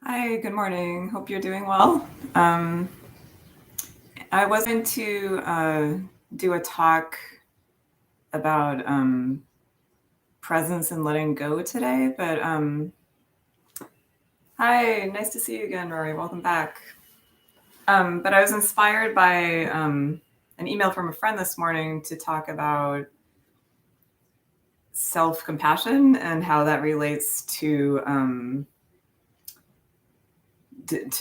Hi, good morning. Hope you're doing well. I was going to do a talk about presence and letting go today, but hi, nice to see you again, Rory. Welcome back. But I was inspired by an email from a friend this morning to talk about self-compassion and how that relates to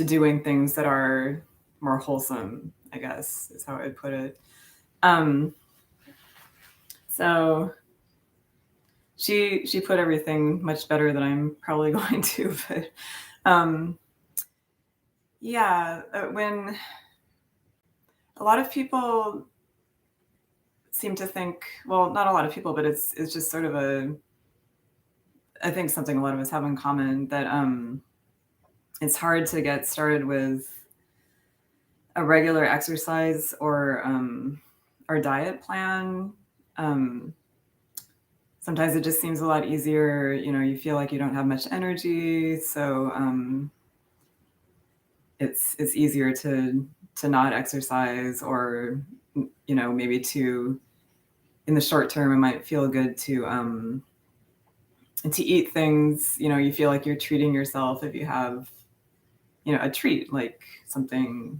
doing things that are more wholesome, I guess is how I'd put it. So she put everything much better than I'm probably going to, but yeah, when a lot of people seem to think, well, not a lot of people, but it's just sort of I think something a lot of us have in common that it's hard to get started with a regular exercise or diet plan. Sometimes it just seems a lot easier. You feel like you don't have much energy, so it's easier to not exercise, or maybe in the short term it might feel good to eat things. You feel like you're treating yourself if you have a treat, like something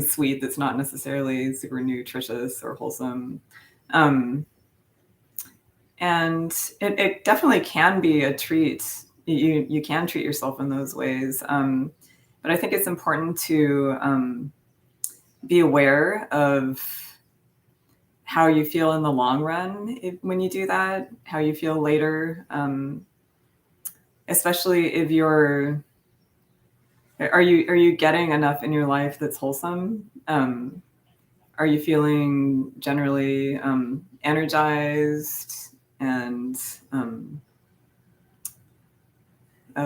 sweet that's not necessarily super nutritious or wholesome. And it definitely can be a treat. You can treat yourself in those ways. But I think it's important to be aware of how you feel in the long run when you do that, how you feel later, especially if are you getting enough in your life that's wholesome? Are you feeling generally energized and oh,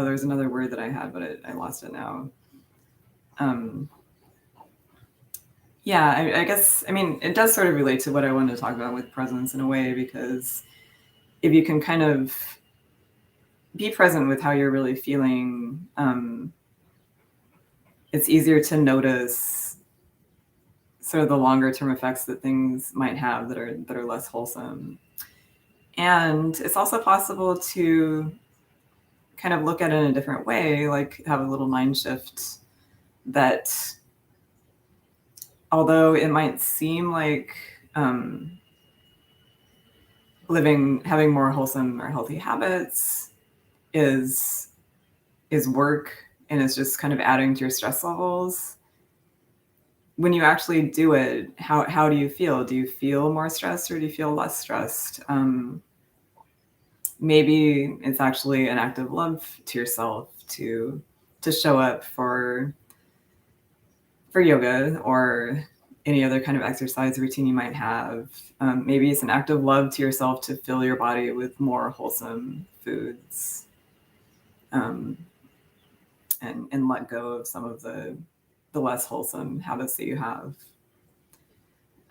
there's another word that I had, but I lost it now. Yeah, I guess, it does sort of relate to what I wanted to talk about with presence in a way, because if you can kind of be present with how you're really feeling, it's easier to notice sort of the longer term effects that things might have that are less wholesome. And it's also possible to kind of look at it in a different way, like have a little mind shift that, although it might seem like having more wholesome or healthy habits is work, and it's just kind of adding to your stress levels, when you actually do it, how do you feel? Do you feel more stressed or do you feel less stressed? Maybe it's actually an act of love to yourself to show up for yoga or any other kind of exercise routine you might have. Maybe it's an act of love to yourself to fill your body with more wholesome foods, and let go of some of the less wholesome habits that you have.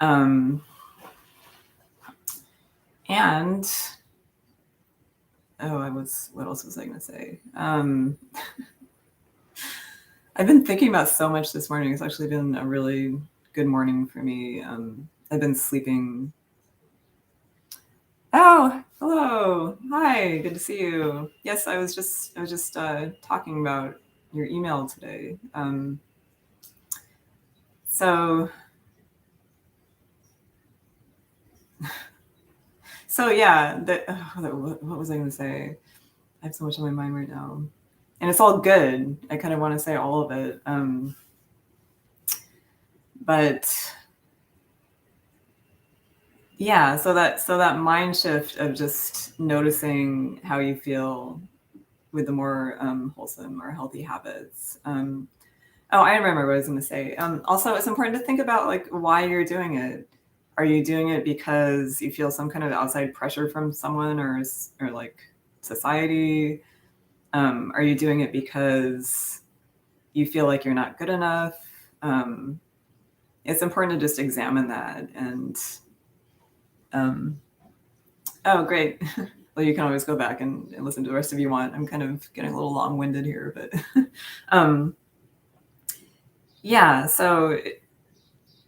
And what else was I going to say? I've been thinking about so much this morning. It's actually been a really good morning for me. I've been sleeping. Oh, hello. Hi, good to see you. Yes, I was just talking about your email today. So yeah, what was I going to say? I have so much on my mind right now, and it's all good. I kind of want to say all of it, but yeah. So that mind shift of just noticing how you feel with the more wholesome or healthy habits. Oh, I remember what I was going to say. Also, it's important to think about like why you're doing it. Are you doing it because you feel some kind of outside pressure from someone or like society? Are you doing it because you feel like you're not good enough? It's important to just examine that. And oh, great. well, you can always go back and listen to the rest if you want. I'm kind of getting a little long-winded here, but um, yeah. So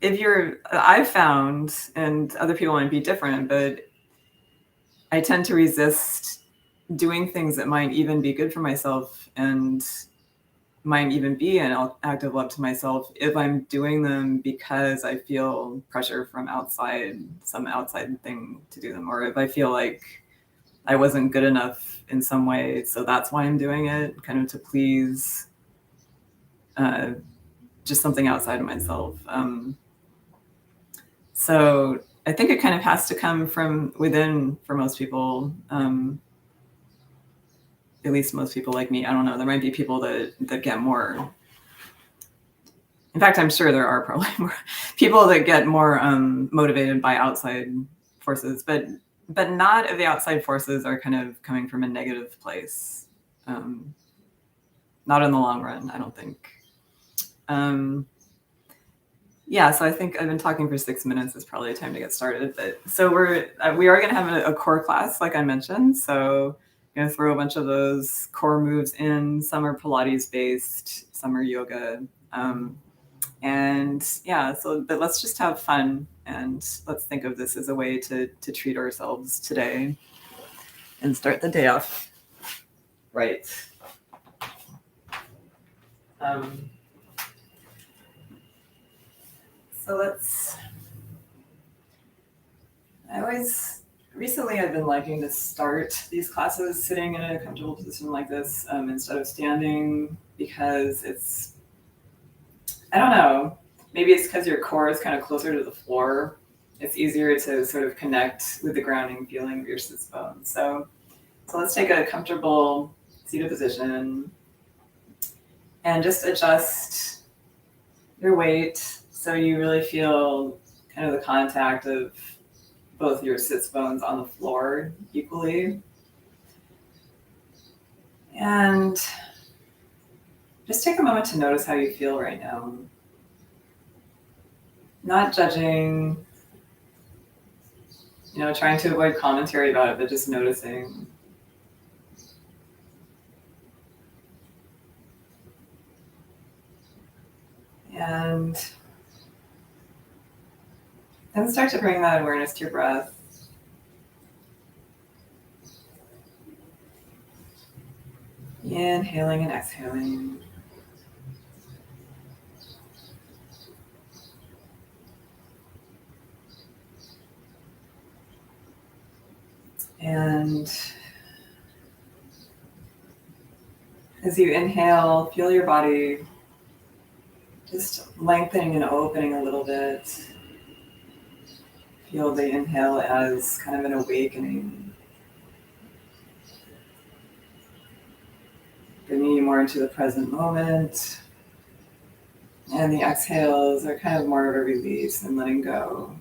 I've found, and other people might be different, but I tend to resist doing things that might even be good for myself and might even be an act of love to myself if I'm doing them because I feel pressure from outside, some outside thing to do them, or if I feel like I wasn't good enough in some way, so that's why I'm doing it, kind of to please uh, just something outside of myself. So I think it kind of has to come from within for most people. At least most people like me. I don't know. There might be people that get more. In fact, I'm sure there are probably more people that get more motivated by outside forces, but not if the outside forces are kind of coming from a negative place. Not in the long run, I don't think. Yeah, so I think I've been talking for 6 minutes. It's probably time to get started. But so we are going to have a core class, like I mentioned. So I'm going to throw a bunch of those core moves in. Some are Pilates based, some are yoga. And yeah, but let's just have fun and let's think of this as a way to treat ourselves today and start the day off right. So recently I've been liking to start these classes sitting in a comfortable position like this instead of standing because I don't know, maybe it's because your core is kind of closer to the floor. It's easier to sort of connect with the grounding feeling of your sits bones. So let's take a comfortable seated position and just adjust your weight so you really feel kind of the contact of both your sits bones on the floor equally. And just take a moment to notice how you feel right now. Not judging, trying to avoid commentary about it, but just noticing. And then start to bring that awareness to your breath. Inhaling and exhaling. And as you inhale, feel your body just lengthening and opening a little bit. Feel the inhale as kind of an awakening, bringing you more into the present moment. And the exhales are kind of more of a release and letting go.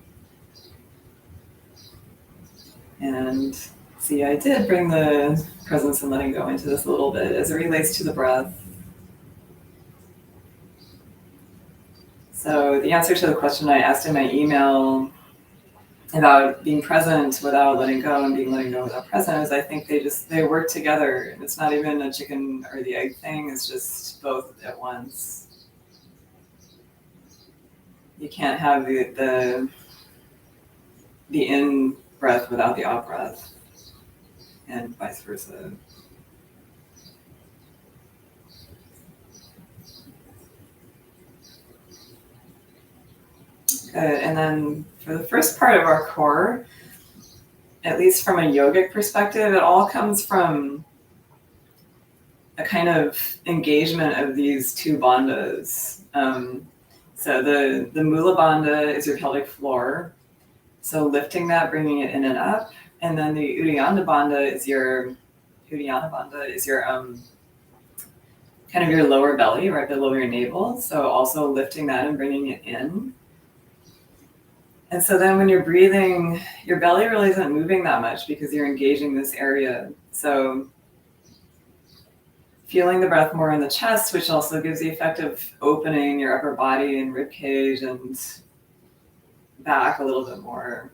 And see, I did bring the presence and letting go into this a little bit as it relates to the breath. So the answer to the question I asked in my email about being present without letting go and being letting go without present is I think they work together. It's not even a chicken or the egg thing. It's just both at once. You can't have the in breath without the out breath, and vice versa. Good. And then for the first part of our core, at least from a yogic perspective, it all comes from a kind of engagement of these two bandhas. So the Mula Bandha is your pelvic floor. So lifting that, bringing it in and up. And then the Uddiyana Bandha is your kind of your lower belly, right below your navel. So also lifting that and bringing it in. And so then when you're breathing, your belly really isn't moving that much because you're engaging this area. So feeling the breath more in the chest, which also gives the effect of opening your upper body and rib cage and back a little bit more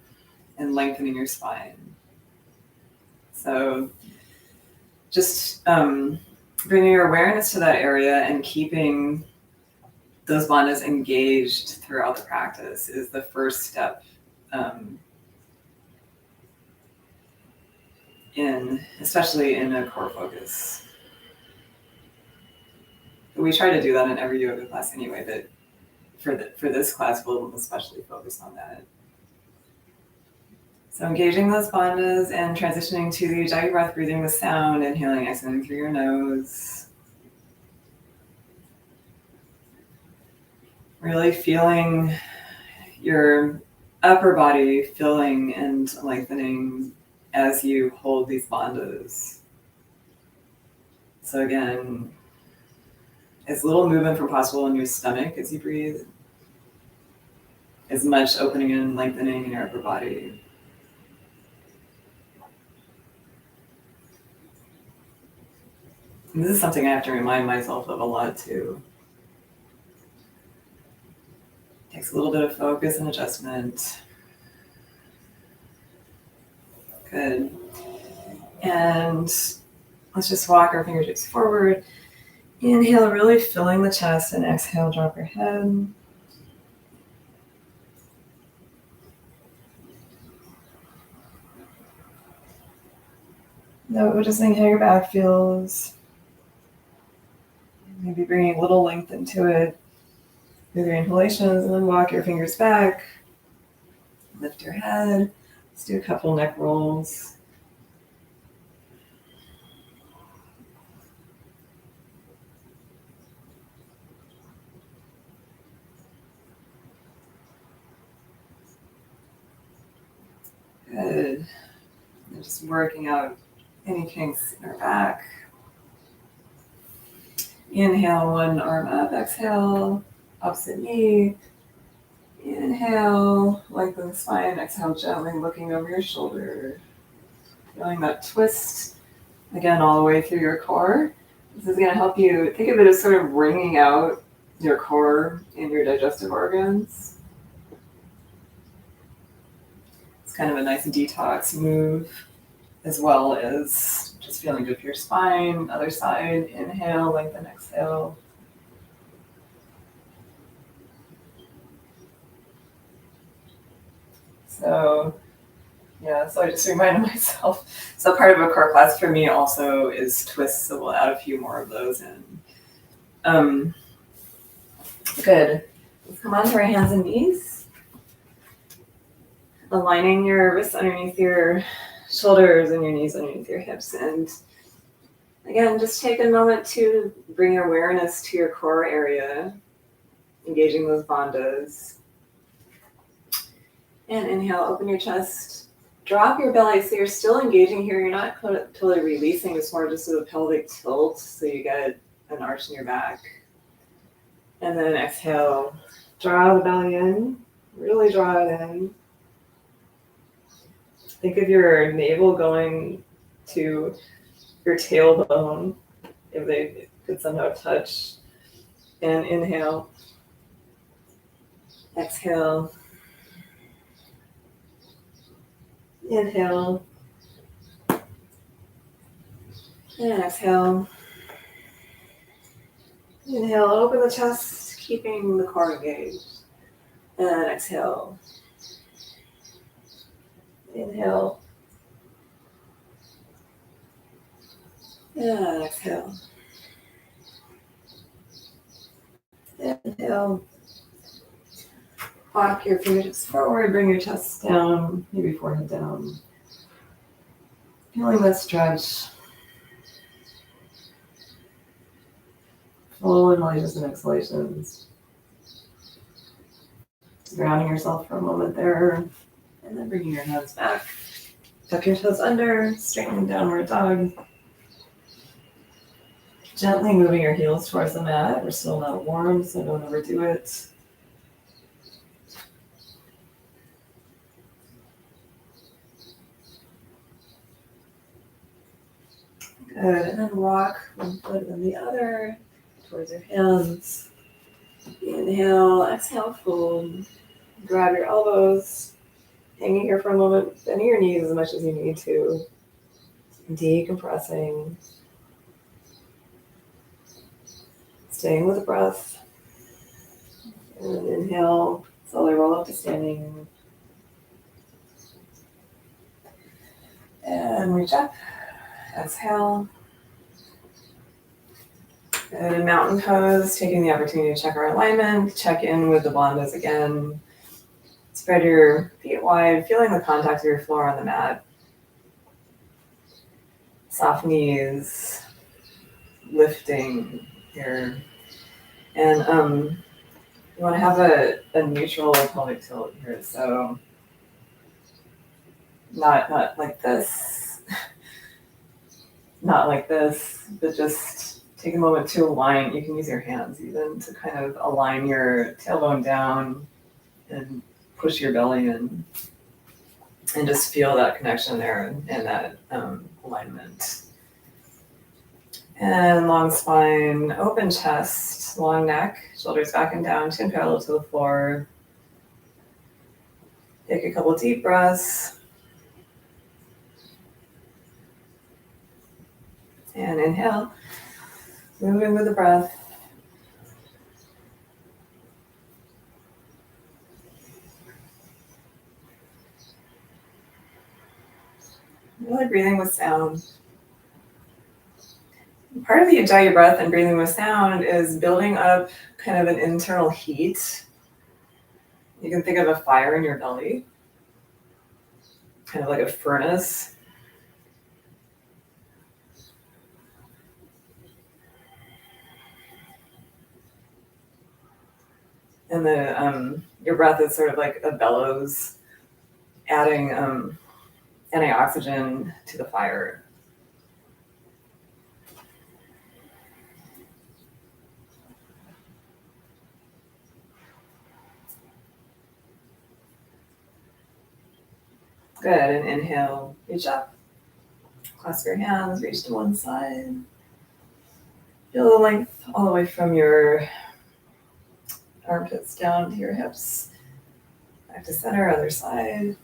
and lengthening your spine. So just bringing your awareness to that area and keeping those bandhas engaged throughout the practice is the first step especially in a core focus. We try to do that in every yoga class anyway, but for this class, we'll especially focus on that. So engaging those bandhas and transitioning to the Ujjayi breath, breathing with sound, inhaling, exhaling through your nose. Really feeling your upper body filling and lengthening as you hold these bandhas. So again, as little movement from possible in your stomach as you breathe, as much opening and lengthening in your upper body. And this is something I have to remind myself of a lot too. It takes a little bit of focus and adjustment. Good. And let's just walk our fingertips forward. Inhale, really filling the chest, and exhale, drop your head. Noticing how your back feels. Maybe bringing a little length into it with your inhalations, and then walk your fingers back. Lift your head. Let's do a couple neck rolls. Good. And just working out any kinks in our back. Inhale, one arm up. Exhale, opposite knee. Inhale, lengthen the spine. Exhale, gently looking over your shoulder. Feeling that twist, again, all the way through your core. This is going to help you think of it as sort of wringing out your core and your digestive organs. It's kind of a nice detox move, as well as just feeling good for your spine. Other side, inhale, lengthen, exhale. So I just reminded myself. So part of a core class for me also is twists, so we'll add a few more of those in. Good. Let's come onto our hands and knees. Aligning your wrists underneath your shoulders and your knees underneath your hips. And again, just take a moment to bring your awareness to your core area, engaging those bandhas. And inhale, open your chest. Drop your belly, so you're still engaging here. You're not totally releasing. It's more just a pelvic tilt, so you get an arch in your back. And then exhale, draw the belly in. Really draw it in. Think of your navel going to your tailbone, if they could somehow touch. And inhale. Exhale. Inhale. And exhale. Inhale, open the chest, keeping the core engaged. And exhale. Inhale. And exhale. Inhale. Walk your fingertips forward, bring your chest down, maybe forehead down. Feeling that stretch. Full inhalations and exhalations. Grounding yourself for a moment there, and then bringing your hands back. Tuck your toes under, straightening downward dog. Gently moving your heels towards the mat. We're still not warm, so don't overdo it. Good, and then walk one foot and then the other towards your hands. Inhale, exhale, fold. Grab your elbows, hanging here for a moment, bending your knees as much as you need to. decompressing, staying with the breath. And then inhale, slowly roll up to standing. And reach up. Exhale. Good. In mountain pose, taking the opportunity to check our alignment, check in with the bandhas again. Spread your feet wide, feeling the contact of your floor on the mat. Soft knees, lifting here. And you want to have a neutral pelvic tilt here. So not like this, not like this, but just take a moment to align. You can use your hands even to kind of align your tailbone down and push your belly in and just feel that connection there and that alignment. And long spine, open chest, long neck, shoulders back and down, chin parallel to the floor. Take a couple deep breaths. And inhale, moving with the breath. Really breathing with sound. Part of the Ujjayi breath and breathing with sound is building up kind of an internal heat. You can think of a fire in your belly, kind of like a furnace. And your breath is sort of like a bellows, adding any oxygen to the fire. Good, and inhale, reach up, clasp your hands, reach to one side. Feel the length all the way from your armpits down to your hips. Back to center, other side.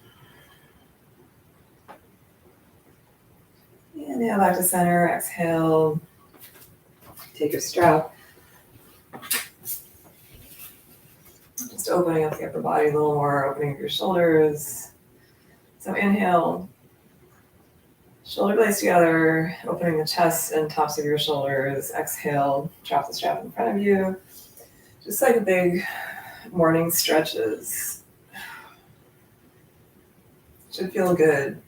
Inhale, back to center, exhale. Take your strap. Just opening up the upper body a little more, opening up your shoulders. So inhale, shoulder blades together, opening the chest and tops of your shoulders. Exhale, drop the strap in front of you. Just like a big morning stretches. Should feel good.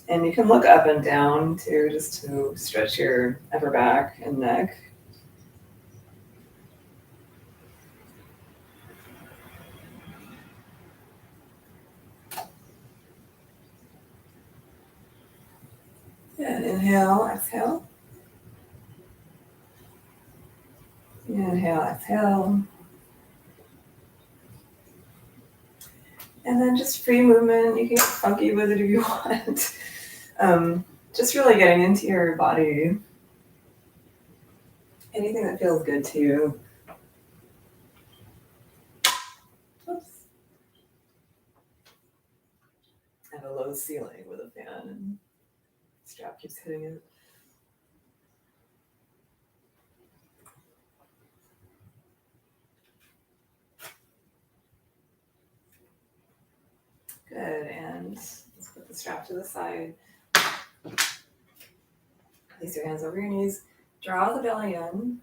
And you can look up and down too, just to stretch your upper back and neck. And inhale, exhale. Inhale, exhale. And then just free movement. You can get funky with it if you want. Just really getting into your body. Anything that feels good to you. Oops. I have a low ceiling with a fan and strap keeps hitting it. Good, and let's put the strap to the side. Place your hands over your knees. Draw the belly in.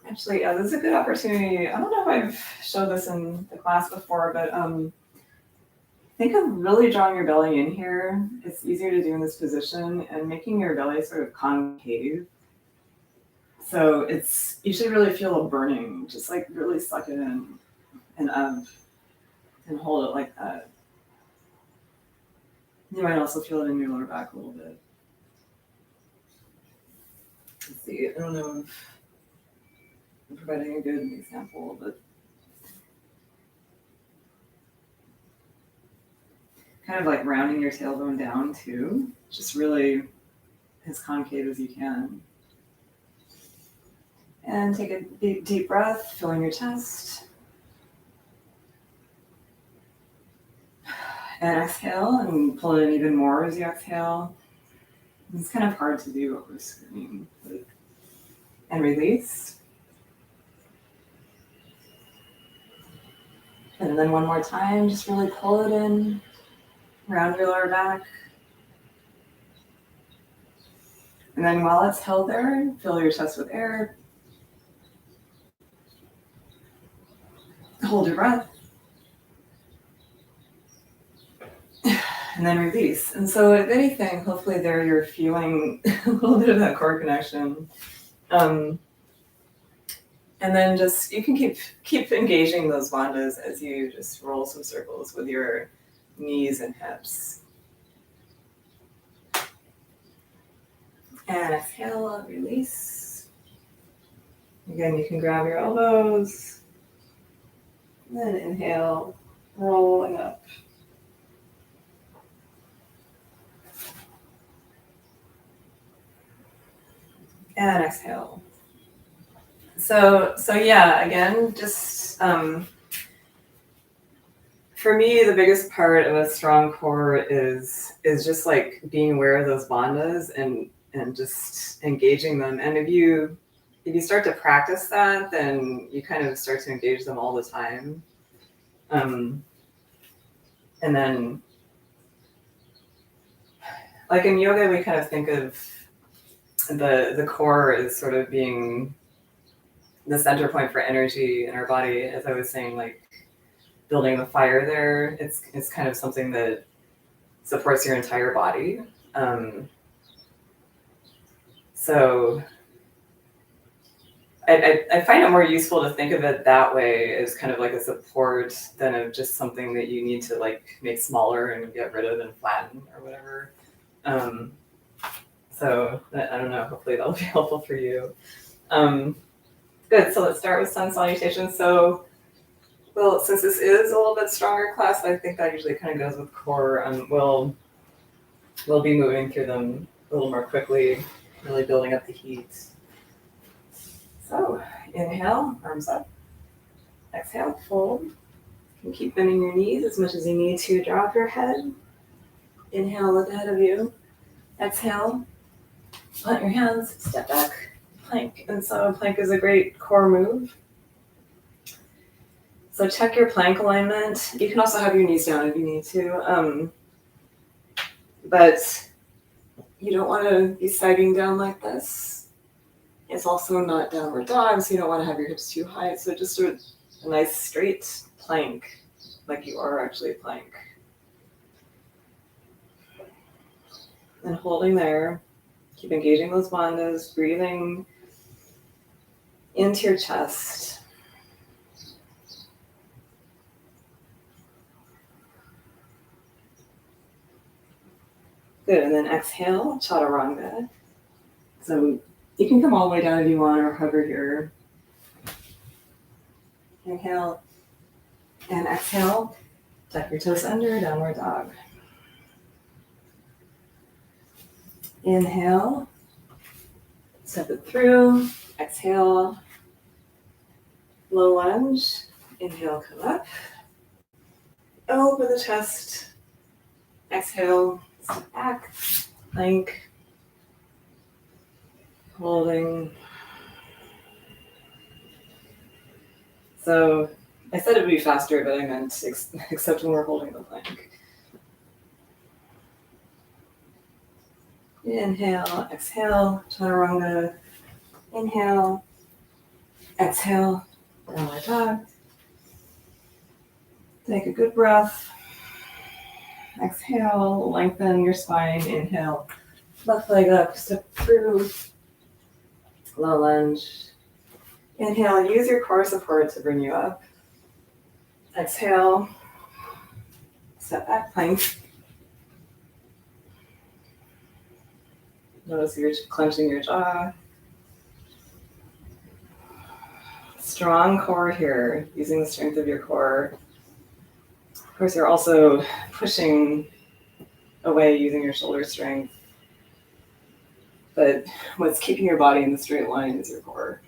Actually, this is a good opportunity. I don't know if I've showed this in the class before, but think of really drawing your belly in here. It's easier to do in this position and making your belly sort of concave. So you should really feel a burning, just like really suck it in and hold it like that. You might also feel it in your lower back a little bit. Let's see, I don't know if I'm providing a good example, but kind of like rounding your tailbone down too, just really as concave as you can. And take a deep breath, filling your chest. And exhale, and pull it in even more as you exhale. It's kind of hard to do over screen. And release. And then one more time, just really pull it in, round your lower back. And then while it's held there, fill your chest with air. Hold your breath. And then release. And so if anything, hopefully there you're feeling a little bit of that core connection. And then just, you can keep engaging those bandhas as you just roll some circles with your knees and hips. And exhale, release. Again, you can grab your elbows. And then inhale, rolling up. And exhale. So yeah, again, just for me, the biggest part of a strong core is just like being aware of those bandhas and just engaging them. And if you start to practice that, then you kind of start to engage them all the time. And then, like in yoga, we kind of think of the core as sort of being the center point for energy in our body. As I was saying, like building the fire there, it's kind of something that supports your entire body. So I find it more useful to think of it that way, as kind of like a support than of just something that you need to like make smaller and get rid of and flatten or whatever. So I don't know, hopefully that'll be helpful for you. Good, so let's start with sun salutations. So, well, since this is a little bit stronger class, I think that usually kind of goes with core. We'll be moving through them a little more quickly, really building up the heat. So, inhale, arms up. Exhale, fold. You can keep bending your knees as much as you need to. Drop your head. Inhale, look ahead of you. Exhale, plant your hands, step back, plank. And so plank is a great core move. So check your plank alignment. You can also have your knees down if you need to. But you don't want to be sagging down like this. It's also not downward dog, so you don't want to have your hips too high. So just a nice straight plank, like you are actually a plank. And holding there, keep engaging those bandhas, breathing into your chest. Good, and then exhale, chaturanga. So you can come all the way down if you want, or hover here. Inhale and exhale, tuck your toes under, downward dog. Inhale, step it through, exhale, low lunge, inhale, come up, open the chest, exhale, step back, plank, holding. So I said it would be faster, but I meant except when we're holding the plank. Inhale, exhale, chaturanga. Inhale, exhale, downward dog. Take a good breath. Exhale, lengthen your spine. Inhale, left leg up, step through. Low lunge. Inhale, use your core support to bring you up. Exhale, step back, plank. Notice you're clenching your jaw. Strong core here, using the strength of your core. Of course, you're also pushing away using your shoulder strength. But what's keeping your body in the straight line is your core.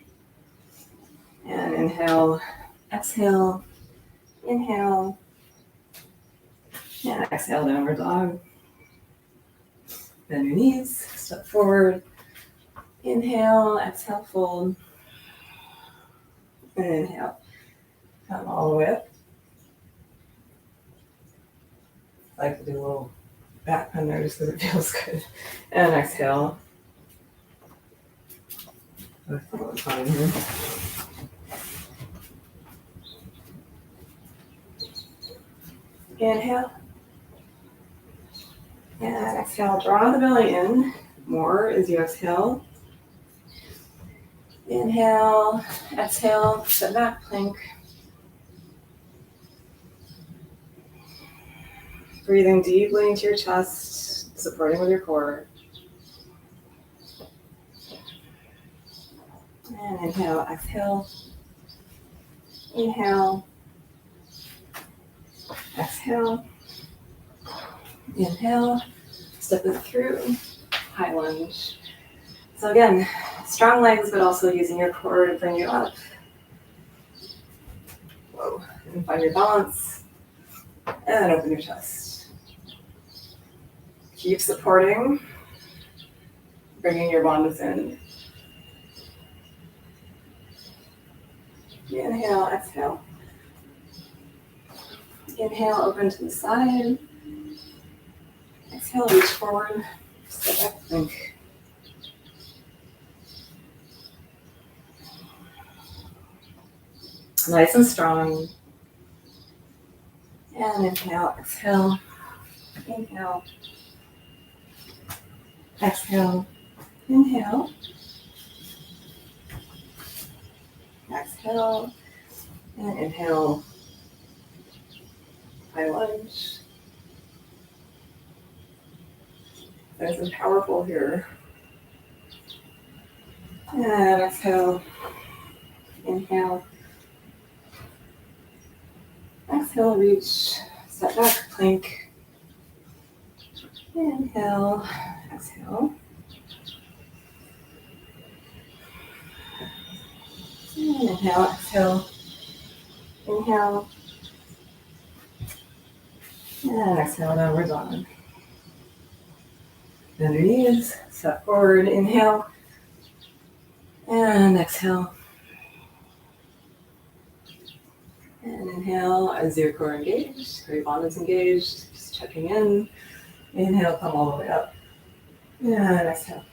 And inhale, exhale, inhale, and exhale, downward dog. Bend your knees, step forward. Inhale, exhale, fold. And inhale, come all the way up. I like to do a little back bend there just because it feels good. And exhale. Here. Inhale. And exhale, draw the belly in more as you exhale. Inhale, exhale, step back, plank. Breathing deeply into your chest, supporting with your core. And inhale, exhale. Inhale. Exhale. Inhale. Step it through. High lunge. So again, strong legs, but also using your core to bring you up. Whoa. And find your balance. And then open your chest. Keep supporting. Bringing your bandhas in. Inhale, exhale. Inhale, open to the side. Exhale, reach forward. Step back, plank. Nice and strong. And inhale, exhale. Inhale. Exhale. Inhale. Exhale. And inhale. High lunge. Nice and powerful here. And exhale. Inhale. Exhale, reach. Step back, plank. Inhale. Exhale. And inhale, exhale. Inhale. And exhale, downward dog. Bend your knees, step forward, inhale. And exhale. And inhale as your core engaged, your bandhas engaged, just checking in. Inhale, come all the way up. And exhale.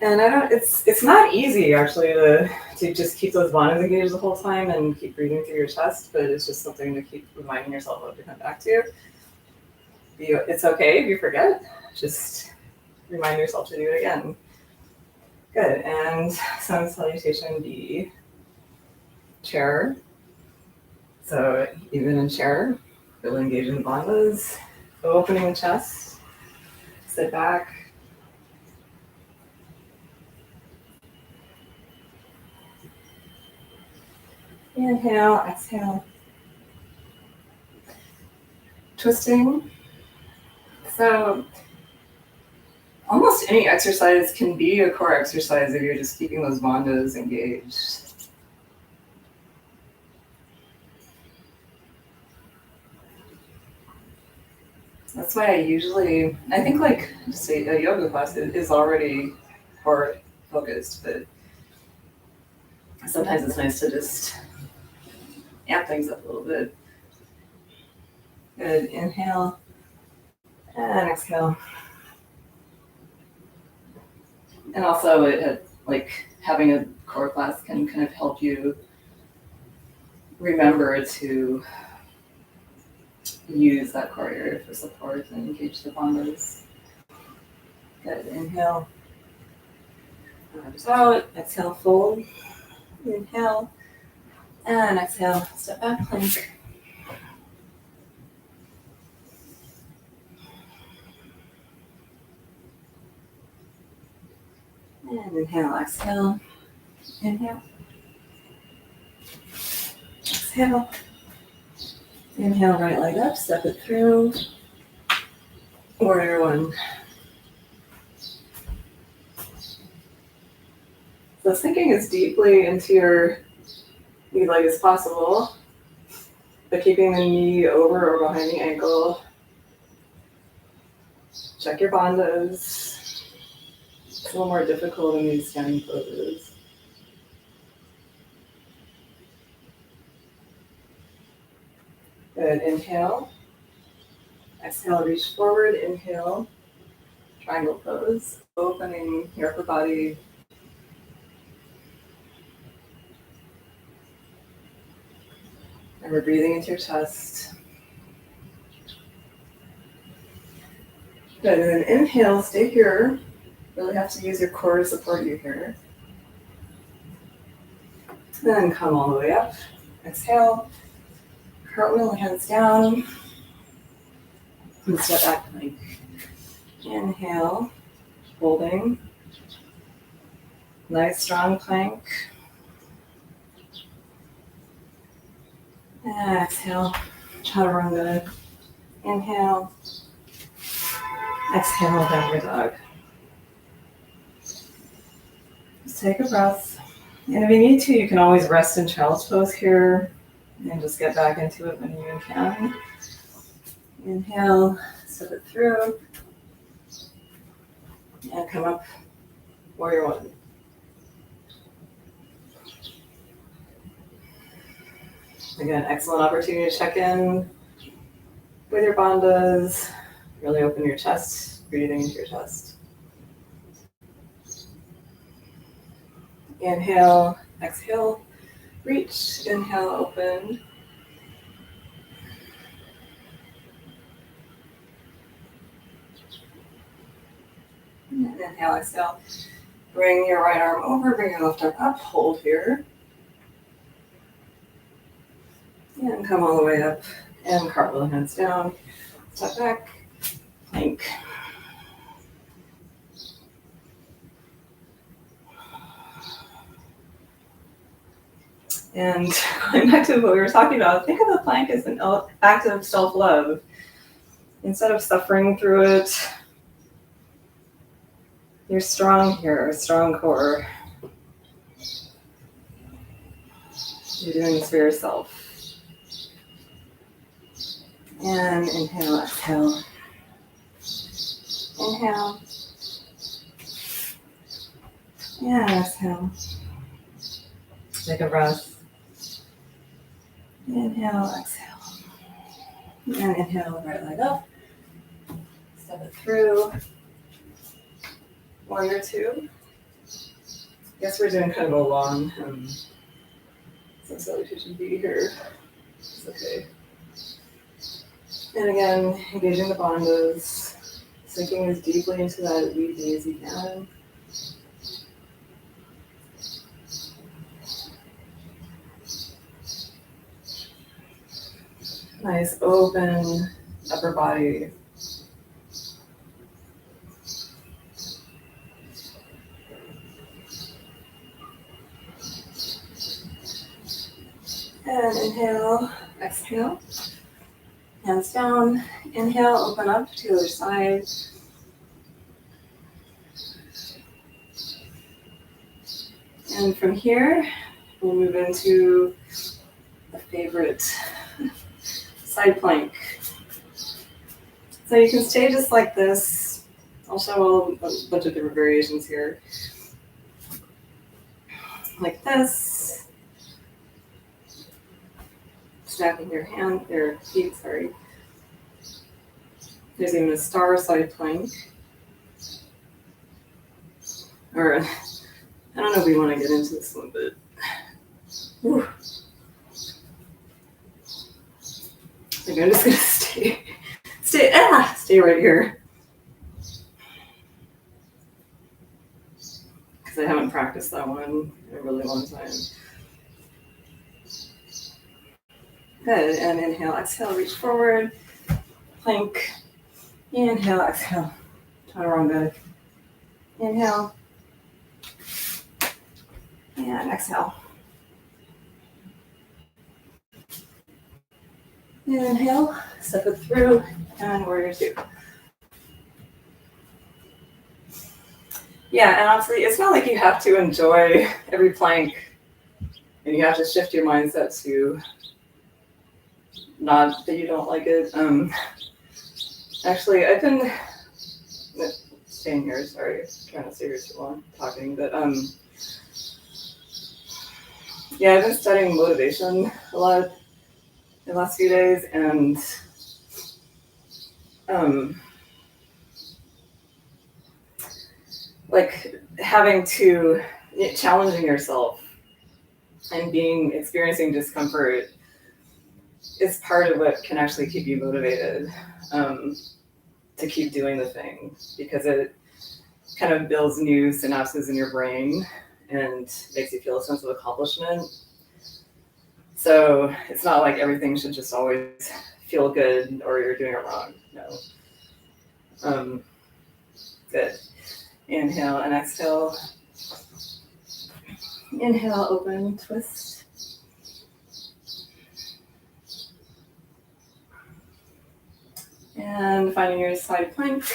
And it's not easy actually to just keep those bandhas engaged the whole time and keep breathing through your chest, but it's just something to keep reminding yourself of to come back to. It's okay if you forget, just remind yourself to do it again. Good, and sun salutation B, chair. So even in chair, feel engaged in the bandhas, opening the chest, sit back. Inhale, exhale. Twisting. So almost any exercise can be a core exercise if you're just keeping those bandhas engaged. That's why I think like just a yoga class is already core focused, but sometimes it's nice to just amp things up a little bit. Good, inhale and exhale. And also like having a core class can kind of help you remember to use that core area for support and engage the bandhas. Good, inhale. Arms out, exhale, fold. Inhale, and exhale, step back, plank. And inhale, exhale, inhale. Exhale. Inhale, right leg up, step it through. Warrior one. So sinking as deeply into your knee leg as possible, but keeping the knee over or behind the ankle. Check your bandhas. It's a little more difficult in these standing poses. Good. Inhale. Exhale, reach forward. Inhale. Triangle pose. Opening your upper body. And we're breathing into your chest. Good. And then inhale, stay here. Really have to use your core to support you here. Then come all the way up. Exhale. Cartwheel, hands down. And step back plank. Inhale. Holding. Nice strong plank. And exhale. Chaturanga. Inhale. Exhale, downward dog. Just take a breath. And if you need to, you can always rest in child's pose here and just get back into it when you can. Inhale, step it through. And come up, warrior one. Again, excellent opportunity to check in with your bandhas. Really open your chest, breathing into your chest. Inhale, exhale, reach, inhale, open. And inhale, exhale. Bring your right arm over, bring your left arm up, hold here. And come all the way up, and cartwheel, hands down. Step back, plank. And going back to what we were talking about, think of the plank as an act of self-love. Instead of suffering through it, you're strong here, strong core. You're doing this for yourself. And inhale, exhale. Inhale. And exhale. Take a breath. Inhale, exhale. And inhale, right leg up. Step it through. Warrior two. Guess we're doing kind of a long, since we should be here. It's okay. And again, engaging the bandhas, sinking as deeply into that weak knee as you can. Nice open upper body. And inhale, exhale. Hands down. Inhale, open up to the other side. And from here, we'll move into a favorite side plank. So you can stay just like this. I'll show a bunch of different variations here. Like this. Stacking your feet, sorry. There's even a star side plank. Or, I don't know if we want to get into this one, but. Whew. I think I'm just gonna stay right here. Because I haven't practiced that one in a really long time. Good, and inhale, exhale, reach forward, plank, inhale, exhale, chaturanga, inhale, and exhale. Inhale, step it through, and warrior two. Yeah, and honestly, it's not like you have to enjoy every plank and you have to shift your mindset to not that you don't like it. Actually, I've been staying here. Sorry, trying not to stay here too long talking, but yeah, I've been studying motivation a lot the last few days, and um, like having to challenging yourself and experiencing discomfort is part of what can actually keep you motivated to keep doing the thing, because it kind of builds new synapses in your brain and makes you feel a sense of accomplishment. So it's not like everything should just always feel good or you're doing it wrong. No. Good. Inhale and exhale. Inhale, open, twist. And finding your side plank.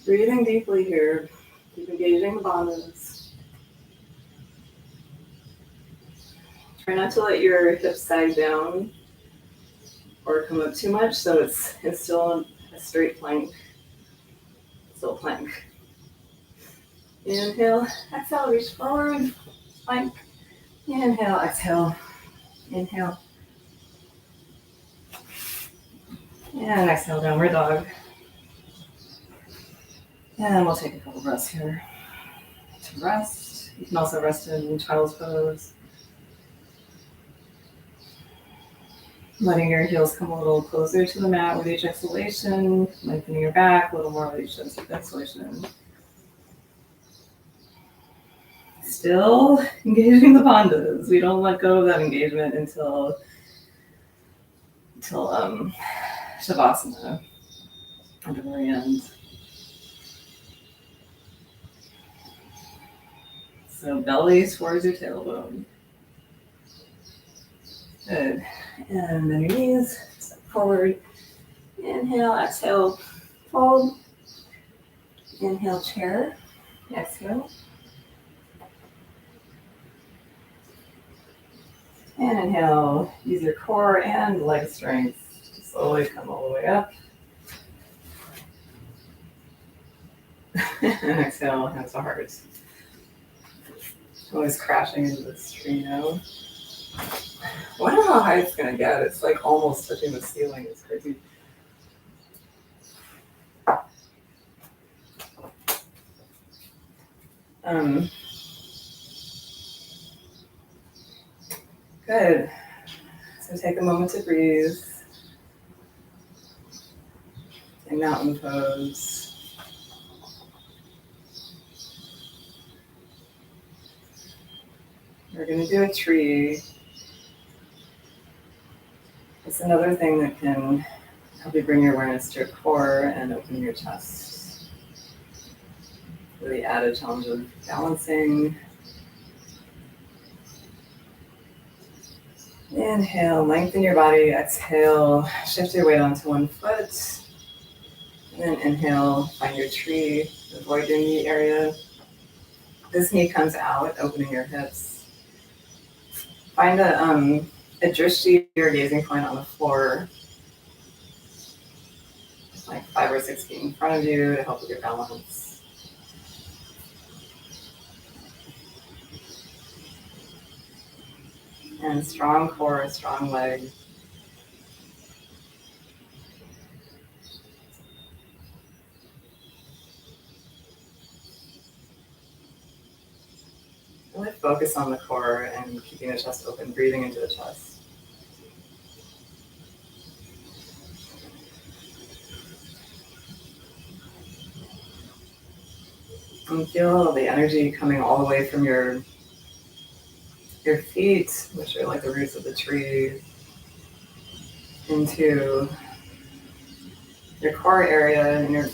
Breathing deeply here. Keep engaging the bandhas. Try not to let your hips sag down or come up too much, so it's still a straight plank. Still plank. Inhale, exhale, reach forward, plank. Inhale, exhale, inhale. And exhale, downward dog. And we'll take a couple breaths here to rest. You can also rest in child's pose. Letting your heels come a little closer to the mat with each exhalation, lengthening your back a little more with each exhalation. Still engaging the bandhas. We don't let go of that engagement until Shavasana at the very end. So belly towards your tailbone. Good. And then your knees, step forward. Inhale, exhale, fold. Inhale, chair. Exhale. And inhale, use your core and leg strength to slowly come all the way up. And exhale, hands to heart. Always crashing into this tree now. I wonder how high it's gonna get. It's like almost touching the ceiling. It's crazy. Good. So take a moment to breathe. In mountain pose. We're gonna do a tree. It's another thing that can help you bring your awareness to your core and open your chest. With the added challenge of balancing. Inhale, lengthen your body. Exhale, shift your weight onto one foot. And then inhale, find your tree. Avoid your knee area. This knee comes out, opening your hips. Find a drishti, your gazing point on the floor. Like 5 or 6 feet in front of you to help with your balance. And strong core, strong leg. Really focus on the core and keeping the chest open, breathing into the chest. And feel the energy coming all the way from your feet, which are like the roots of the tree, into your core area and your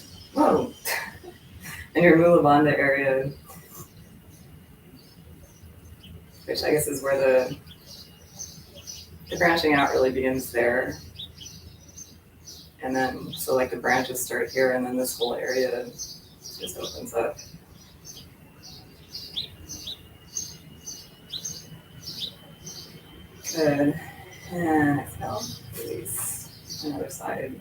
and your Mula Bandha area. which I guess is where the branching out really begins there. And then, so like the branches start here, and then this whole area just opens up. Good. And exhale, release. Another side.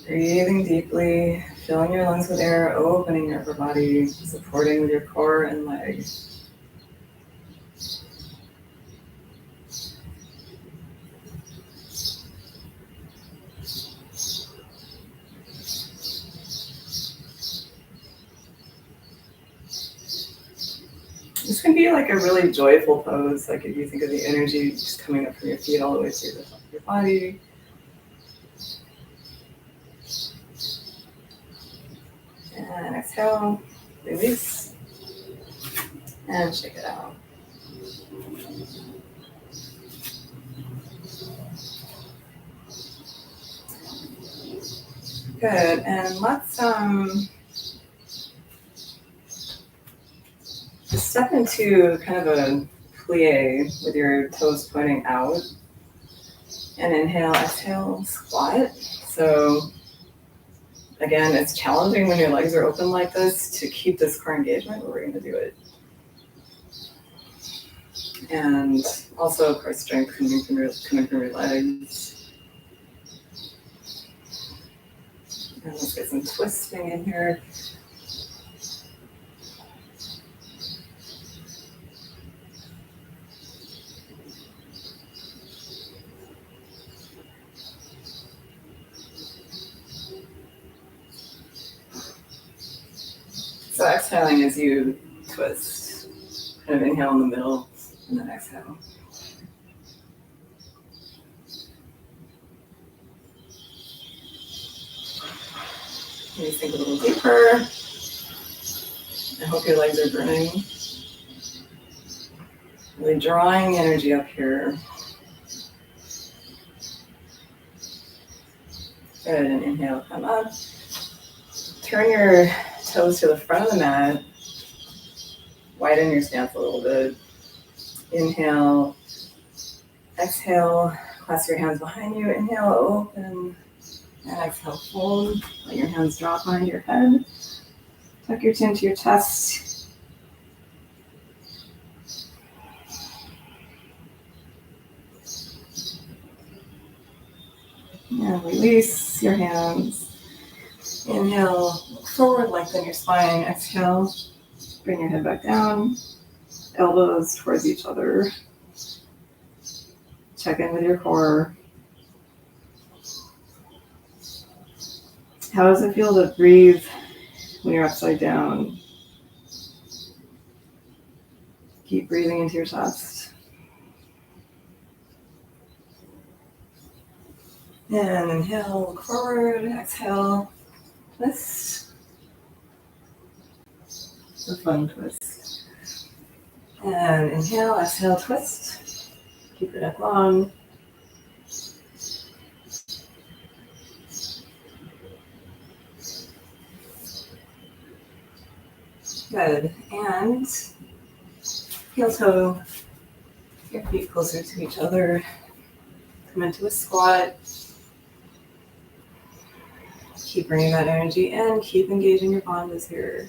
Breathing deeply, filling your lungs with air, opening your upper body, supporting with your core and legs. This can be like a really joyful pose, like if you think of the energy just coming up from your feet all the way through the top of your body. And exhale, release, and shake it out. Good, and let's just step into kind of a plie with your toes pointing out. And inhale, exhale, squat. So again, it's challenging when your legs are open like this to keep this core engagement, but we're going to do it. And also, of course, strength coming from your legs. And let's get some twisting in here. So exhaling as you twist, kind of inhale in the middle, and then exhale. Maybe think a little deeper. I hope your legs are burning. Really drawing energy up here. Good, and inhale, come up. Turn your toes to the front of the mat. Widen your stance a little bit. Inhale, exhale, clasp your hands behind you. Inhale, open, and exhale, fold. Let your hands drop behind your head. Tuck your chin to your chest. And release your hands. Inhale, forward, lengthen your spine. Exhale, bring your head back down. Elbows towards each other. Check in with your core. How does it feel to breathe when you're upside down? Keep breathing into your chest. And inhale, look forward. Exhale, twist. A fun twist. And inhale, exhale, twist. Keep your neck long. Good. And heel toe your feet closer to each other. Come into a squat. Keep bringing that energy in. Keep engaging your bandhas here.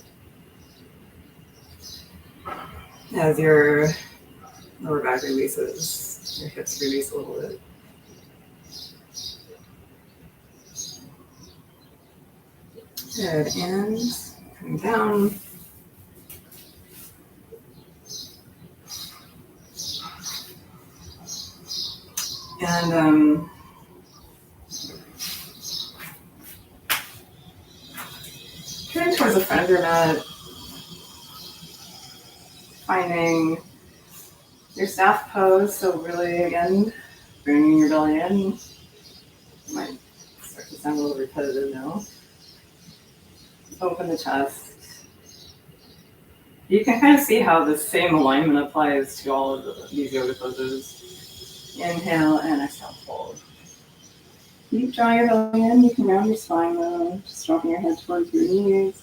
As your lower back releases, your hips release a little bit. Good, and coming down. And turn towards the front of your mat, finding your staff pose. So really, again, bringing your belly in. Might start to sound a little repetitive now. Open the chest. You can kind of see how the same alignment applies to all of these yoga poses. Inhale and exhale, fold. Keep drawing your belly in. You can round your spine though, just dropping your head towards your knees.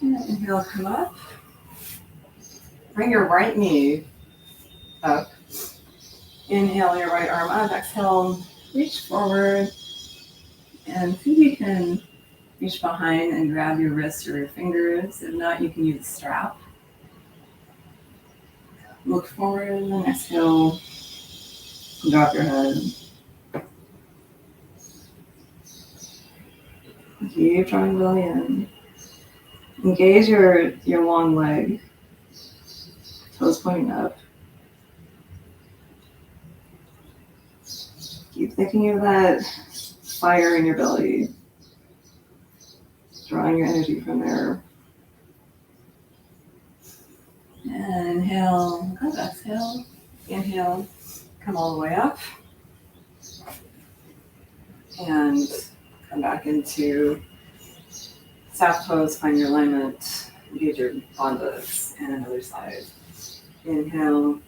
And inhale, come up. Bring your right knee up. Inhale your right arm up. Exhale, reach forward. And see if you can reach behind and grab your wrist or your fingers. If not, you can use a strap. Look forward and then exhale. Drop your head. Keep drawing belly in. Engage your long leg. Toes pointing up. Keep thinking of that fire in your belly. Drawing your energy from there. And inhale, up, exhale. Inhale, come all the way up. And come back into soft pose, find your alignment, engage your bandhas, and another side. Inhale,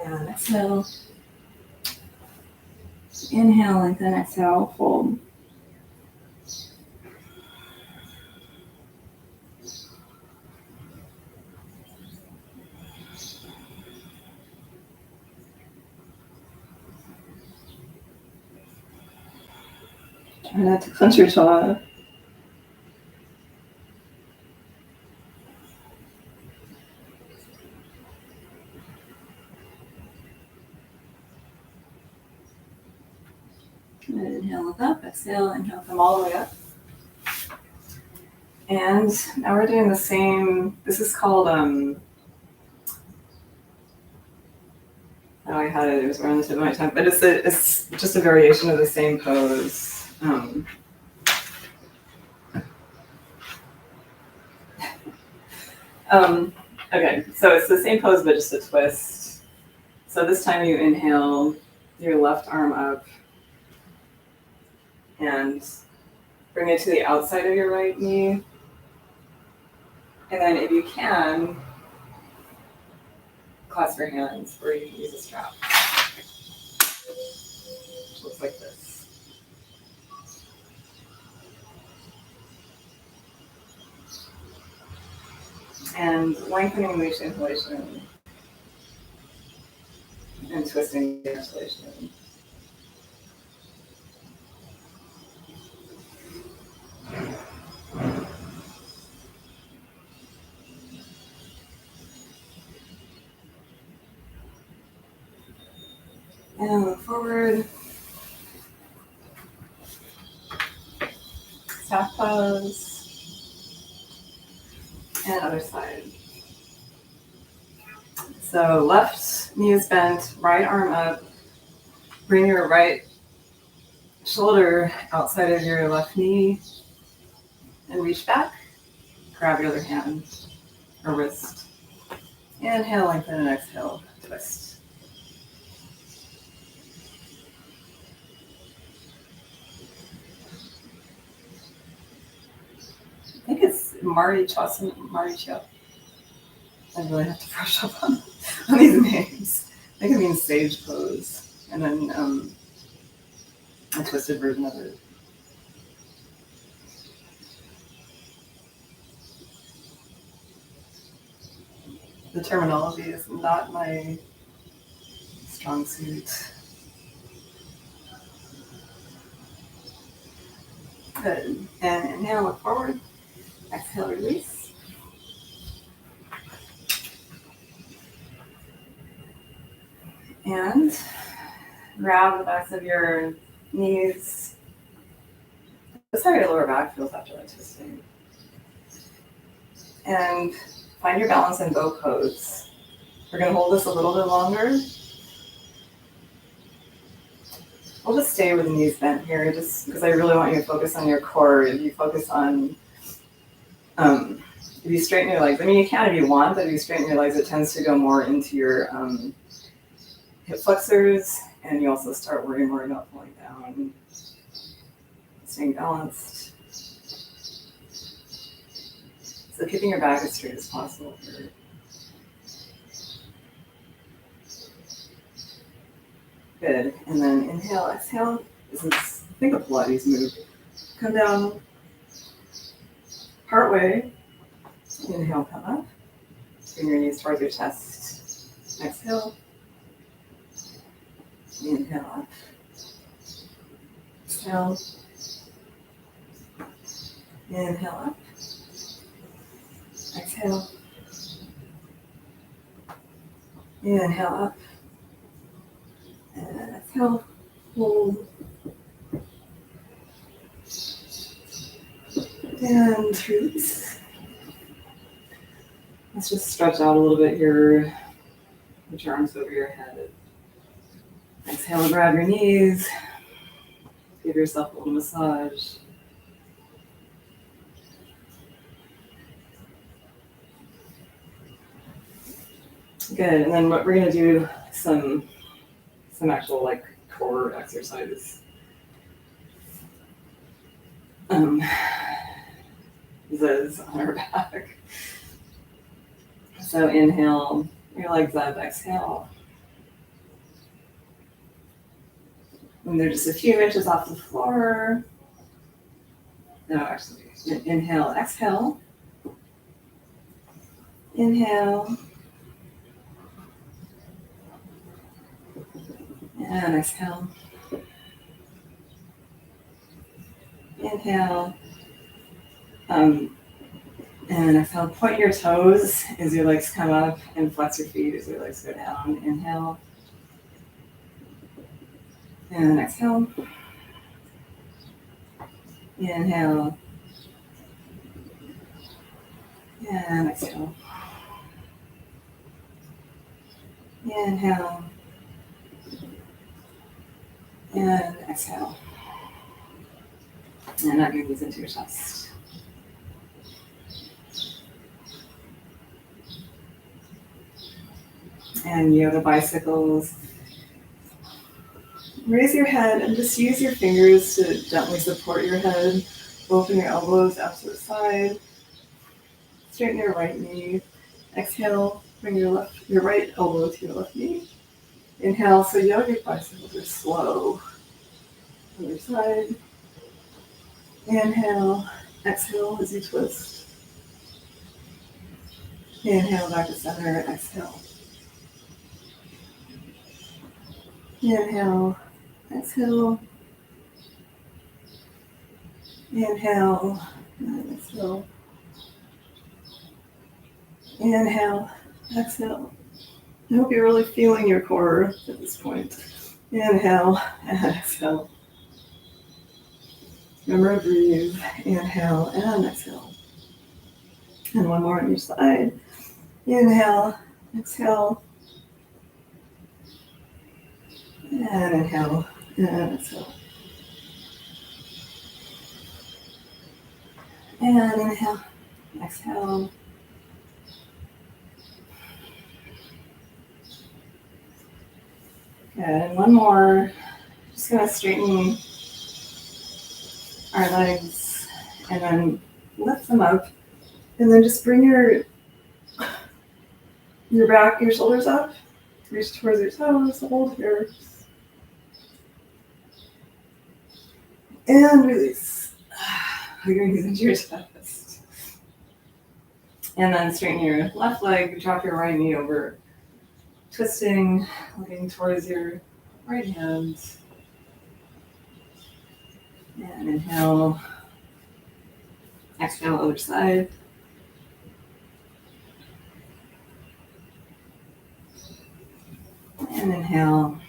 and exhale. Inhale, lengthen, exhale, fold. Try not to clench your jaw. And inhale, look up, exhale, inhale, come all the way up. And now we're doing the same, this is called, oh, I had it was around the tip of my tongue, but it's just a variation of the same pose. Okay, so it's the same pose, but just a twist. So this time you inhale your left arm up and bring it to the outside of your right knee. And then if you can, clasp your hands or you can use a strap. Which looks like this. And lengthening the inhalation and twisting the exhalation. And look forward. Soft pose. And other side. So left knee is bent, right arm up. Bring your right shoulder outside of your left knee and reach back. Grab your other hand or wrist. Inhale, lengthen, and exhale, twist. I think it's Marichasana. I really have to brush up on these names. I think it means sage pose, and then a twisted version of it. The terminology is not my strong suit. Good. And inhale, look forward. Exhale, release. And grab the backs of your knees. This is how your lower back feels after that twisting. And find your balance in bow pose. We're going to hold this a little bit longer. We'll just stay with the knees bent here, just because I really want you to focus on your core. If you focus on If you straighten your legs, I mean, you can if you want, but if you straighten your legs, it tends to go more into your hip flexors, and you also start worrying more about falling down, staying balanced. So keeping your back as straight as possible here. Good. And then inhale, exhale. This is, I think, a Pilates move. Come down partway. Inhale, come up. Bring your knees towards your chest. Exhale. Inhale up. Exhale. Inhale up. Exhale. Inhale up. And exhale. Hold. And release. Let's just stretch out a little bit here. Put your arms over your head. Exhale, grab your knees. Give yourself a little massage. Good, and then what we're gonna do some actual like core exercises. This on our back. So inhale, your legs up, exhale. And they're just a few inches off the floor. No, actually, inhale, exhale. Inhale. And exhale. Inhale. And exhale. Point your toes as your legs come up and flex your feet as your legs go down. Inhale. And exhale. Inhale. And exhale. Inhale. And exhale. And now your knees into your chest. And yoga bicycles. Raise your head and just use your fingers to gently support your head. Open your elbows out to the side. Straighten your right knee. Exhale, bring your right elbow to your left knee. Inhale, so yogic bicycles are slow. Other side. Inhale, exhale as you twist. Inhale, back to center, exhale. Inhale, exhale. Inhale, and exhale. Inhale, exhale. I hope you're really feeling your core at this point. Inhale and exhale. Remember to breathe. Inhale and exhale. And one more on each side. Inhale, exhale. And inhale and exhale. And inhale, exhale. Good, and one more. Just gonna straighten our legs and then lift them up. And then just bring your back, your shoulders up. Reach towards your toes, hold here. And release. Hug your knees into your chest. And then straighten your left leg, drop your right knee over. Twisting, looking towards your right hand. And inhale. Exhale, other side. And inhale.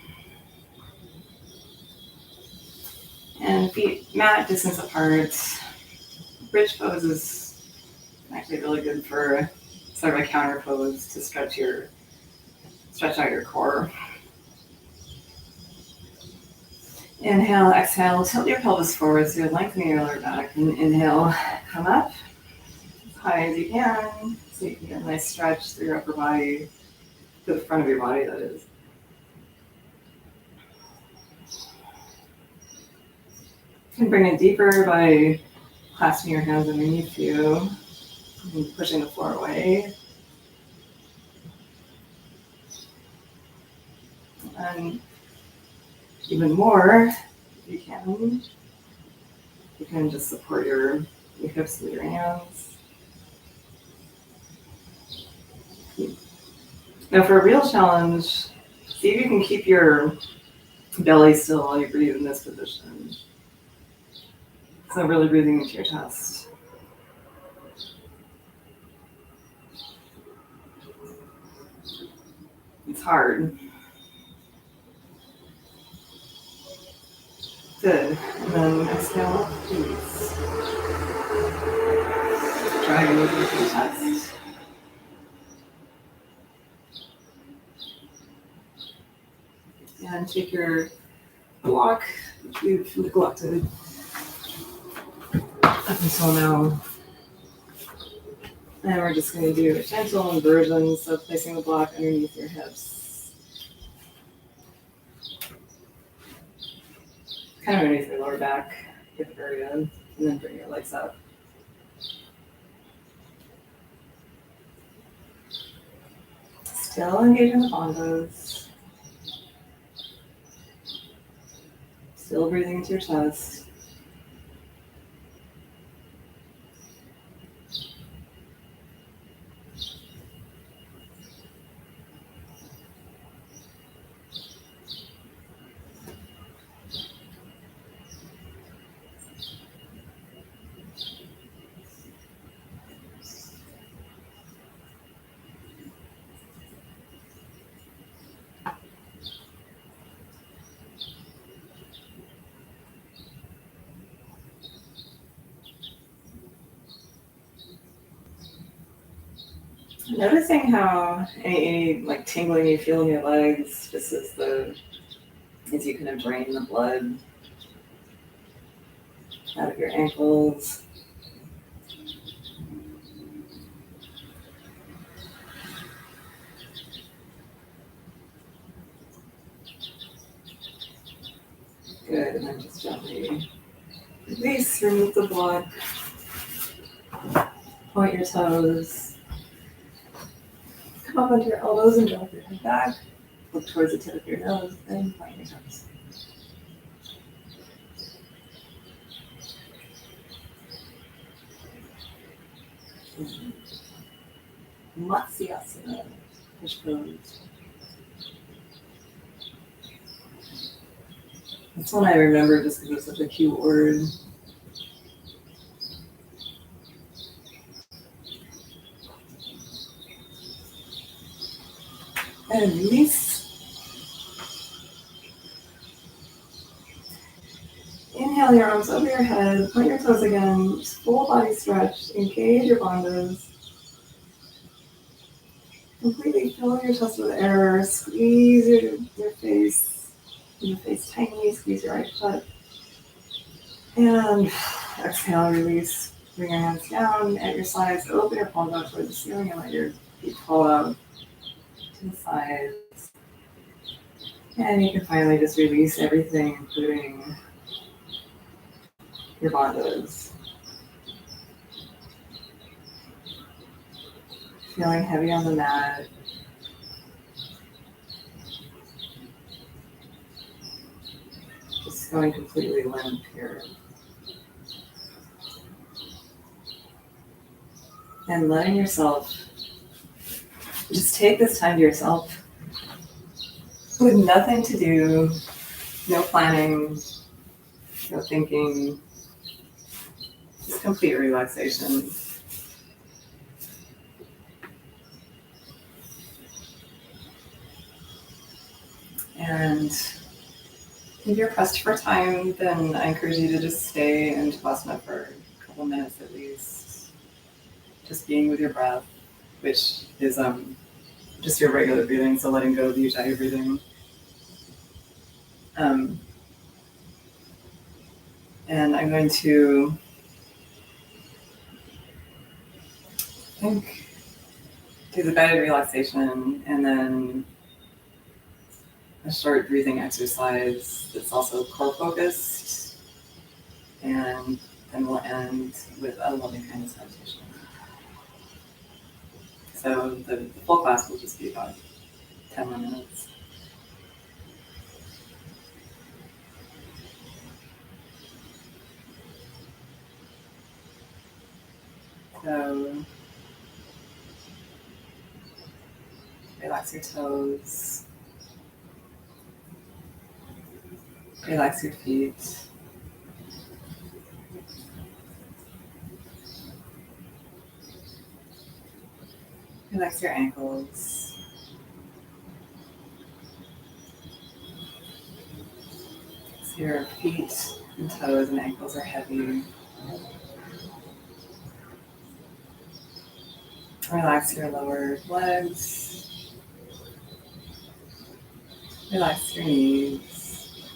And feet mat distance apart. Bridge pose is actually really good for sort of a counter pose to stretch out your core. Inhale, exhale, tilt your pelvis forward so you're lengthening your lower back. And inhale, come up. high as you can, so you can get a nice stretch through your upper body, to the front of your body, that is. You can bring it deeper by clasping your hands underneath you and pushing the floor away. And even more, if you can just support your hips with your hands. Now for a real challenge, see if you can keep your belly still while you breathe in this position. So really breathing into your chest. It's hard. Good. And then exhale, release. Try to move into your chest. And take your block, which we've neglected up until now. And we're just going to do a gentle inversion, so placing the block underneath your hips. Kind of underneath your lower back, hip area, and then bring your legs up. Still engaging the bondos. Still breathing into your chest. Noticing how any like tingling you feel in your legs, just as you kind of drain the blood out of your ankles. Good, and then just gently release, remove the block, point your toes, come up onto your elbows and drop your head back, look towards the tip of your nose, and point your toes. Matsyasana, push pose. This one I remember just because it's such a cute word. And release. Inhale your arms over your head, point your toes again, just full body stretch, engage your bandhas. Completely fill your chest with air, squeeze your face, your face tiny, squeeze your right foot. And exhale, release. Bring your hands down at your sides, open your palms out towards the ceiling and let your feet fall out to the sides. And you can finally just release everything, including your bandhas. Feeling heavy on the mat. Just going completely limp here. And letting yourself just take this time to yourself with nothing to do, no planning, no thinking, just complete relaxation. And if you're pressed for time, then I encourage you to just stay in Shavasana for a couple minutes at least. Just being with your breath, which is just your regular breathing, so letting go of the ujjayi breathing. And I'm going to think do the guided relaxation and then a short breathing exercise that's also core focused, and then we'll end with a loving kindness meditation. So the full class will just be about 10 more minutes. So relax your toes, relax your feet. Relax your ankles. So your feet and toes and ankles are heavy. Relax your lower legs. Relax your knees.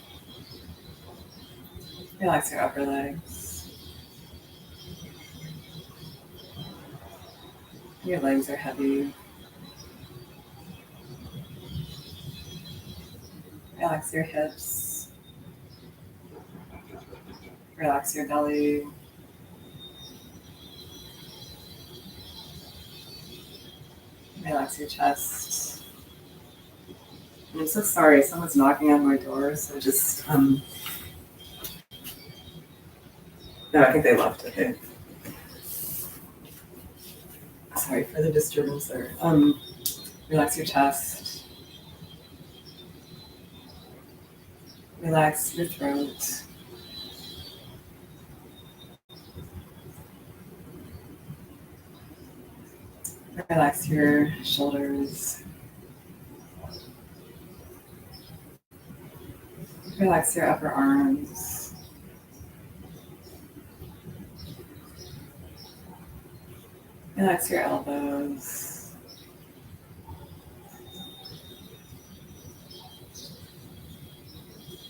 Relax your upper legs. Your legs are heavy. Relax your hips. Relax your belly. Relax your chest. I'm so sorry, someone's knocking on my door, so just, no, I think they left, okay. Sorry for the disturbance there. Relax your chest. Relax your throat. Relax your shoulders. Relax your upper arms. Relax your elbows.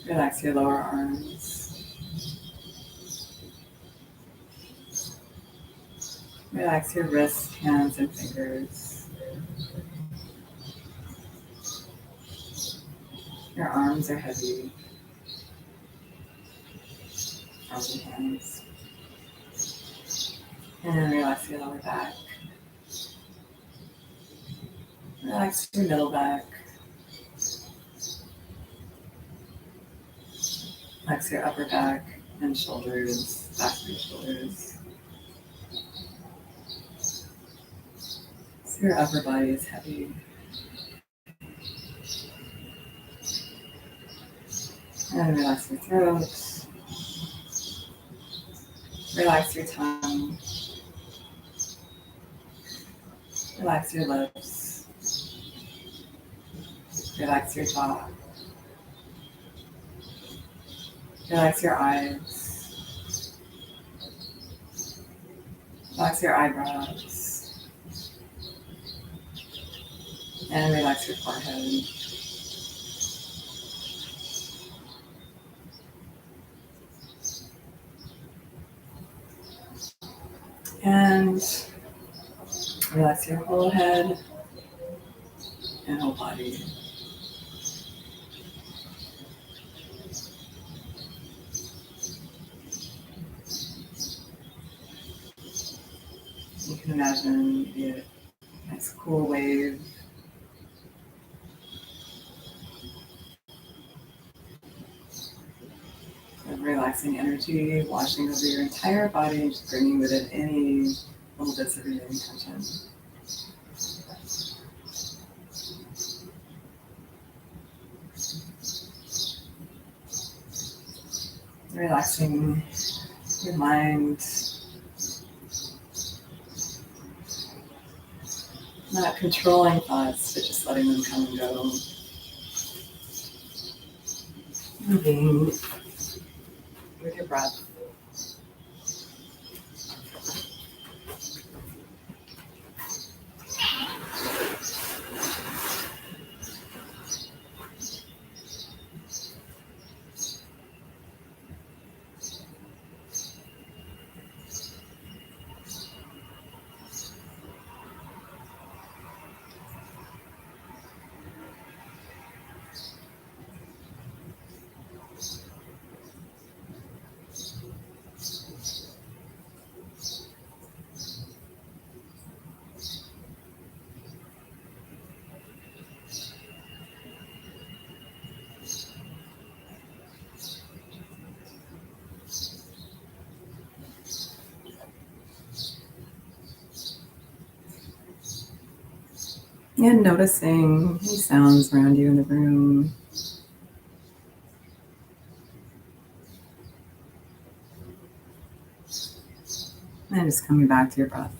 Relax your lower arms. Relax your wrists, hands, and fingers. Your arms are heavy. Arms and hands. And then relax your lower back. Relax your middle back. Relax your upper back and shoulders, back of your shoulders. So your upper body is heavy. And relax your throat. Relax your tongue. Relax your lips. Relax your jaw. Relax your eyes. Relax your eyebrows. And relax your forehead. And relax your whole head and whole body. You can imagine maybe a nice cool wave. Of relaxing energy washing over your entire body and just bringing with it any little bits of your intention. Relaxing your mind, not controlling thoughts, but just letting them come and go. Moving with your breath. And noticing any sounds around you in the room. And just coming back to your breath.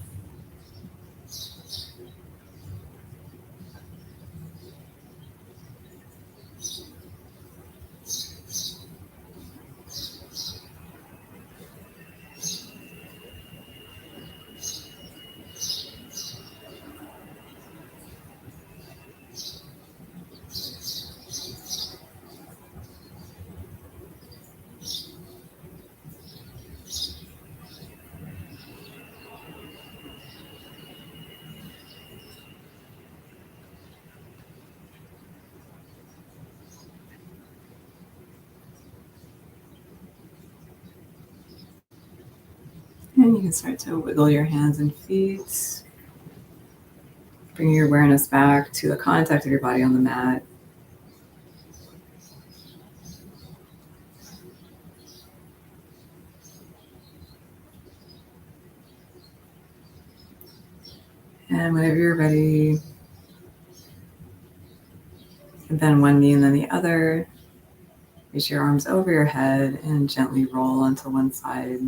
And you can start to wiggle your hands and feet, bringing your awareness back to the contact of your body on the mat. And whenever you're ready, and then one knee and then the other, reach your arms over your head and gently roll onto one side.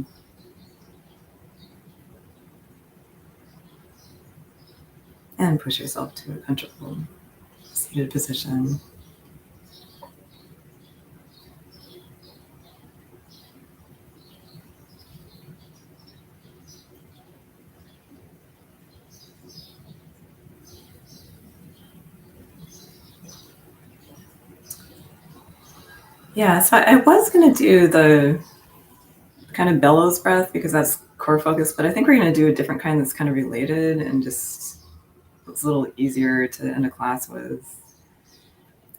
And push yourself to a comfortable seated position. Yeah, so I was going to do the kind of bellows breath because that's core focus, but I think we're going to do a different kind that's kind of related and just it's a little easier to end a class with.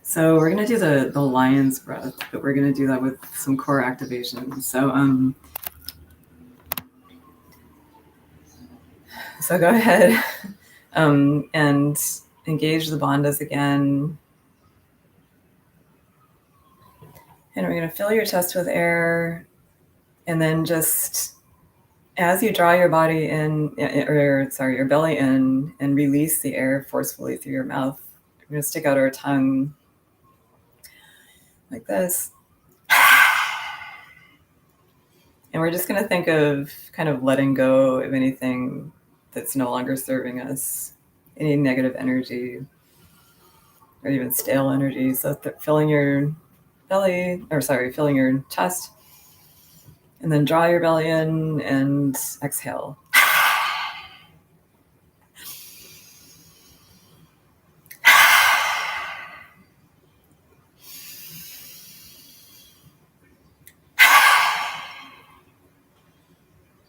So we're going to do the lion's breath, but we're going to do that with some core activation. So go ahead and engage the bandhas again. And we're going to fill your chest with air. And then just as you draw your body in, your belly in and release the air forcefully through your mouth, we're going to stick out our tongue like this. And we're just going to think of kind of letting go of anything that's no longer serving us, any negative energy or even stale energy. So filling your filling your chest, and then draw your belly in and exhale.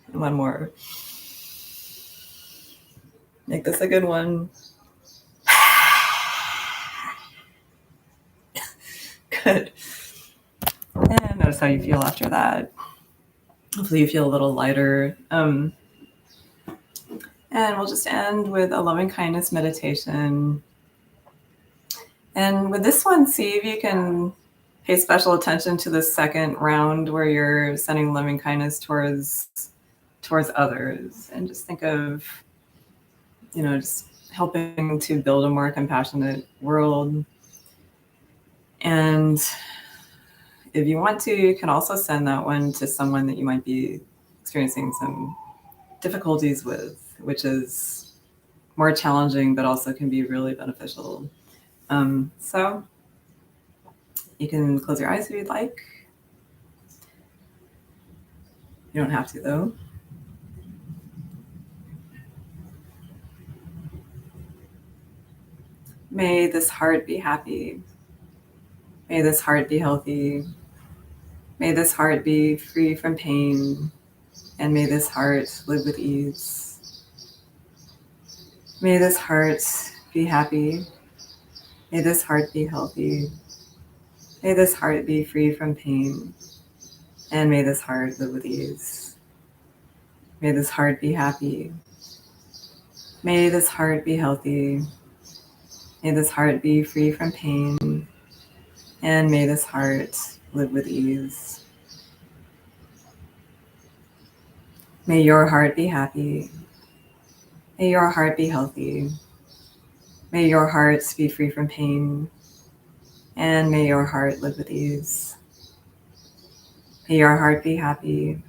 And one more. Make this a good one. Good. And notice how you feel after that. Hopefully you feel a little lighter. And we'll just end with a loving kindness meditation. And with this one, see if you can pay special attention to the second round where you're sending loving kindness towards others, and just think of, just helping to build a more compassionate world. And if you want to, you can also send that one to someone that you might be experiencing some difficulties with, which is more challenging, but also can be really beneficial. So you can close your eyes if you'd like. You don't have to, though. May this heart be happy. May this heart be healthy. May this heart be free from pain. And may this heart live with ease. May this heart be happy. May this heart be healthy. May this heart be free from pain. And may this heart live with ease. May this heart be happy. May this heart be healthy. May this heart be free from pain. And may this heart live with ease. May your heart be happy. May your heart be healthy. May your heart be free from pain, and may your heart live with ease. May your heart be happy.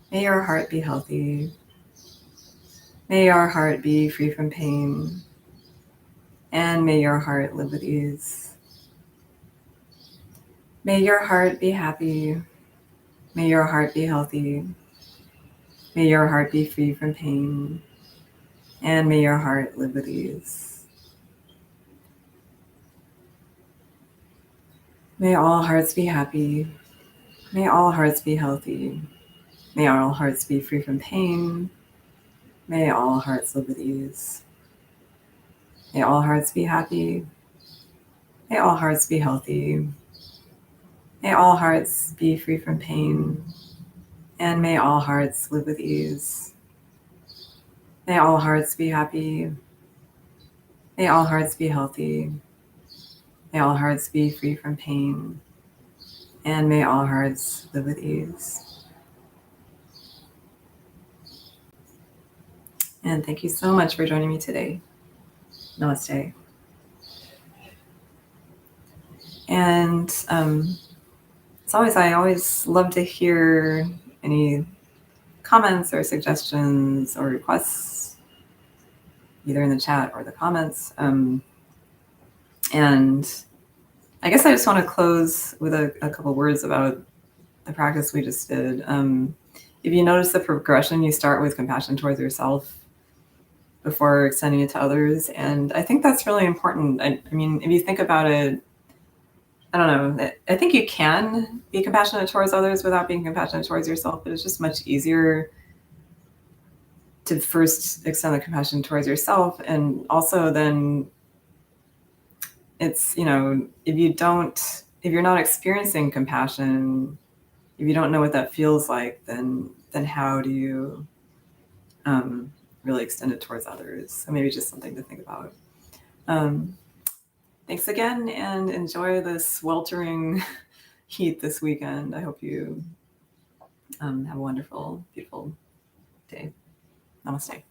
May your heart be healthy. May your heart be free from pain, and may your heart live with ease. May your heart be happy. May your heart be healthy. May your heart be free from pain, and may your heart live with ease. May all hearts be happy. May all hearts be healthy. May all hearts be free from pain. May all hearts live with ease. May all hearts be happy. May all hearts be healthy. May all hearts be free from pain. And may all hearts live with ease. May all hearts be happy. May all hearts be healthy. May all hearts be free from pain. And may all hearts live with ease. And thank you so much for joining me today. Namaste. And as always, I always love to hear any comments or suggestions or requests, either in the chat or the comments. And I guess I just want to close with a couple words about the practice we just did. If you notice the progression, you start with compassion towards yourself before extending it to others. And I think that's really important. I mean, if you think about it, I don't know, I think you can be compassionate towards others without being compassionate towards yourself, but it's just much easier to first extend the compassion towards yourself. And also then it's, if you're not experiencing compassion, if you don't know what that feels like, then how do you really extend it towards others? So maybe just something to think about. Thanks again, and enjoy the sweltering heat this weekend. I hope you have a wonderful, beautiful day. Namaste.